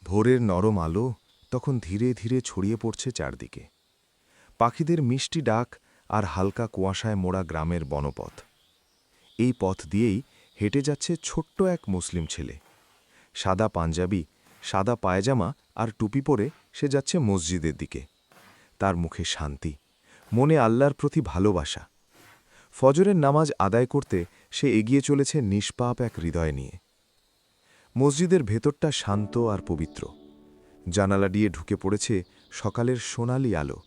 ভোরের নরম আলো তখন ধীরে ধীরে ছড়িয়ে পড়ছে চারদিকে। পাখিদের মিষ্টি ডাক আর হালকা কুয়াশায় মোড়া গ্রামের বনপথ। এই পথ দিয়েই হেঁটে যাচ্ছে ছোট্ট এক মুসলিম ছেলে। সাদা পাঞ্জাবি, সাদা পায়জামা আর টুপি পরে সে যাচ্ছে মসজিদের দিকে। তার মুখে শান্তি, মনে আল্লাহর প্রতি ভালোবাসা। ফজরের নামাজ আদায় করতে সে এগিয়ে চলেছে নিষ্পাপ এক হৃদয় নিয়ে। মসজিদের ভেতরটা শান্ত আর পবিত্র। জানালা দিয়ে ঢুকে পড়েছে সকালের সোনালি আলো।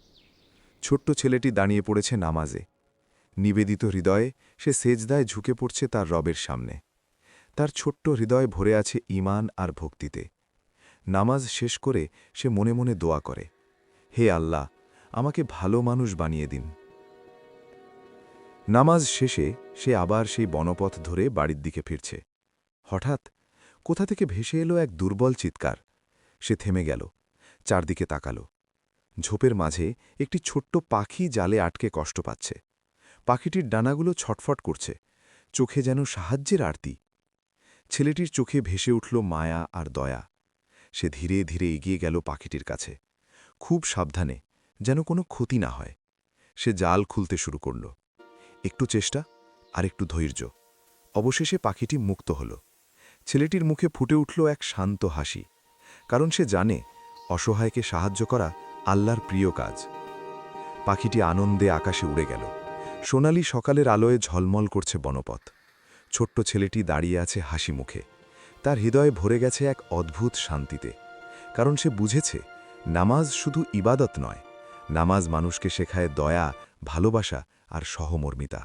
ছোট্ট ছেলেটি দাঁড়িয়ে পড়েছে নামাজে। নিবেদিত হৃদয়ে সে সেজদায় ঝুঁকে পড়ছে তার রবের সামনে। তার ছোট্ট হৃদয় ভরে আছে ঈমান আর ভক্তিতে। নামাজ শেষ করে সে মনে মনে দোয়া করে, হে আল্লাহ, আমাকে ভালো মানুষ বানিয়ে দিন। নামাজ শেষে সে আবার সেই বনপথ ধরে বাড়ির দিকে ফিরছে। হঠাৎ কোথা থেকে ভেসে এলো এক দুর্বল চিৎকার। সে থেমে গেল, চারদিকে তাকাল। ঝোপের মাঝে একটি ছোট্ট পাখি জালে আটকে কষ্ট পাচ্ছে। পাখিটির ডানাগুলো ছটফট করছে, চোখে যেন সাহায্যের আরতি। ছেলেটির চোখে ভেসে উঠল মায়া আর দয়া। সে ধীরে ধীরে এগিয়ে গেল পাখিটির কাছে, খুব সাবধানে, যেন কোনো ক্ষতি না হয়। সে জাল খুলতে শুরু করল। একটু চেষ্টা আর একটু ধৈর্য। অবশেষে পাখিটি মুক্ত হল। ছেলেটির মুখে ফুটে উঠল এক শান্ত হাসি, কারণ সে জানে অসহায়কে সাহায্য করা আল্লাহর প্রিয় কাজ। পাখিটি আনন্দে আকাশে উড়ে গেল। সোনালি সকালের আলোয় ঝলমল করছে বনপথ। ছোট্ট ছেলেটি দাঁড়িয়ে আছে হাসি মুখে। তার হৃদয়ে ভরে গেছে এক অদ্ভুত শান্তিতে, কারণ সে বুঝেছে নামাজ শুধু ইবাদত নয়, নামাজ মানুষকে শেখায় দয়া, ভালোবাসা আর সহমর্মিতা।